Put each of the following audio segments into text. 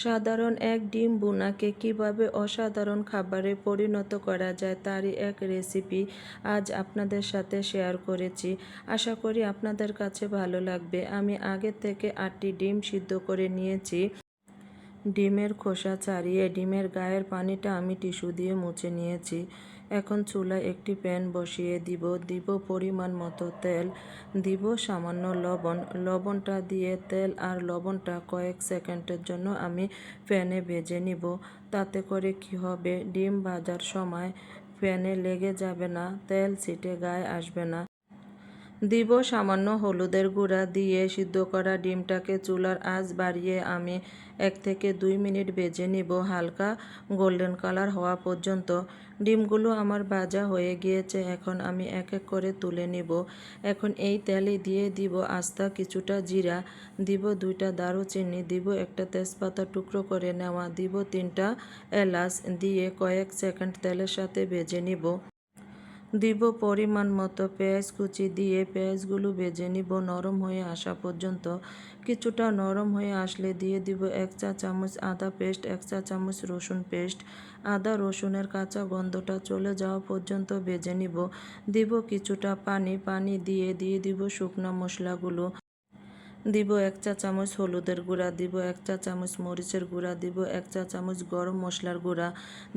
সাধারণ এক ডিম ভুনাকে কিভাবে অসাধারণ খাবারে পরিণত করা যায় তারই এক রেসিপি আজ আপনাদের সাথে শেয়ার করেছি। আশা করি আপনাদের কাছে ভালো লাগবে। আমি আগে থেকে 8টি ডিম সিদ্ধ করে নিয়েছি। ডিমের খোসা ছাড়িয়ে ডিমের গায়ের পানিটা আমি টিস্যু দিয়ে মুছে নিয়েছি। এখন চুলায় একটি প্যান বসিয়ে দিব পরিমাণ মতো তেল, দিব সামান্য লবণ। লবণটা দিয়ে তেল আর লবণটা কয়েক সেকেন্ডের জন্য আমি প্যানে ভেজে নিব। তাতে করে কি হবে, ডিম ভাজার সময় প্যানে লেগে যাবে না, তেল ছিটে গায়ে আসবে না। দিব সামান্য হলুদের গুঁড়া দিয়ে সিদ্ধ করা ডিমটাকে চুলার আঁচ বাড়িয়ে আমি 1 থেকে 2 মিনিট ভেজে নিব, হালকা গোল্ডেন কালার হওয়া পর্যন্ত। ডিমগুলো আমার ভাজা হয়ে গিয়েছে, এখন আমি এক এক করে তুলে নিব। এখন এই তেলে দিয়ে দিব আস্তা কিছুটা জিরা, দিব 2টা দারুচিনি, দিব একটা তেজপাতা টুকরো করে নেওয়া, দিব 3টা এলাচ দিয়ে কয়েক সেকেন্ড তেলের সাথে ভেজে নিব। দিব পরিমাণ মতো পেঁয়াজ কুচি দিয়ে পেঁয়াজগুলো ভেজে নিব নরম হয়ে আসা পর্যন্ত। কিছুটা নরম হয়ে আসলে দিয়ে দিব 1 চা চামচ আদা পেস্ট, 1 চা চামচ রসুন পেস্ট। আদা রসুনের কাঁচা গন্ধটা চলে যাওয়া পর্যন্ত ভেজে নিব। দিব কিছুটা পানি দিয়ে দিব শুকনো মশলাগুলো। দিব 1 চা চামচ হলুদের গুঁড়া, দিব 1 চা চামচ মরিচের গুঁড়া, দিব 1 চা চামচ গরম মশলার গুঁড়া,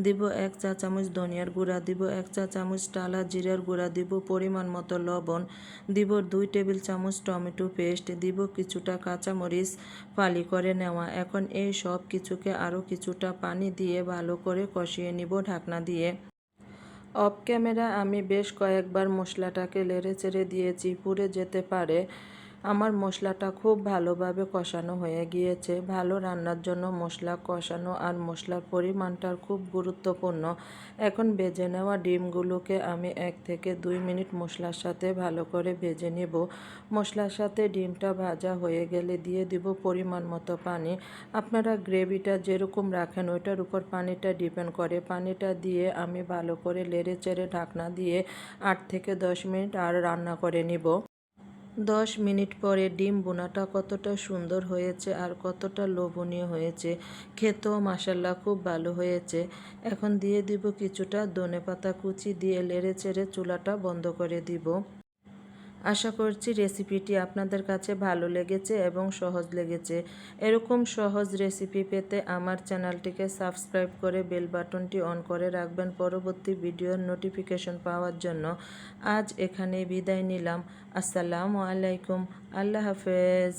দিব 1 চা চামচ ধনিয়ার গুঁড়া, দিব 1 চা চামচ টালা জিরার গুঁড়া, দিব পরিমাণ মতো লবণ, দিব 2 টেবিল চামচ টমেটো পেস্ট, দিব কিছুটা কাঁচামরিচ ফালি করে নেওয়া। এখন এই সব কিছুকে আরও কিছুটা পানি দিয়ে ভালো করে কষিয়ে নিব ঢাকনা দিয়ে। অফ ক্যামেরা আমি বেশ কয়েকবার মশলাটাকে নেড়েচেড়ে দিয়েছি, পুড়ে যেতে পারে। আমার মশলাটা খুব ভালোভাবে কষানো হয়ে গিয়েছে। ভালো রান্নার জন্য মশলা কষানো আর মশলার পরিমাণটা খুব গুরুত্বপূর্ণ। এখন ভেজে নেওয়া ডিমগুলোকে আমি 1 থেকে 2 মিনিট মশলার সাথে ভালো করে ভেজে নেব। মশলার সাথে ডিমটা ভাজা হয়ে গেলে দিয়ে দিব পরিমাণ মতো পানি। আপনারা গ্রেভিটা যেরকম রাখেন ওইটার উপর পানিটা ডিপেন্ড করে। পানিটা দিয়ে আমি ভালো করে নেড়েচেড়ে ঢাকনা দিয়ে 8 থেকে 10 মিনিট আর রান্না করে নিব। 10 মিনিট পরে ডিম ভুনাটা কতটা সুন্দর হয়েছে আর কতটা লোভনীয় হয়েছে, খেতেও মাশাআল্লাহ খুব ভালো হয়েছে। এখন দিয়ে দিব কিছুটা ধনেপাতা কুচি দিয়ে নেড়েচেড়ে চুলাটা বন্ধ করে দিব। আশা করছি রেসিপিটি আপনাদের কাছে ভালো লেগেছে এবং সহজ লেগেছে। এরকম সহজ রেসিপি পেতে আমার চ্যানেলটিকে সাবস্ক্রাইব করে বেল বাটনটি অন করে রাখবেন পরবর্তী ভিডিওর নোটিফিকেশন পাওয়ার জন্য। আজ এখানেই বিদায় নিলাম। আসসালামু আলাইকুম। আল্লাহ হাফেজ।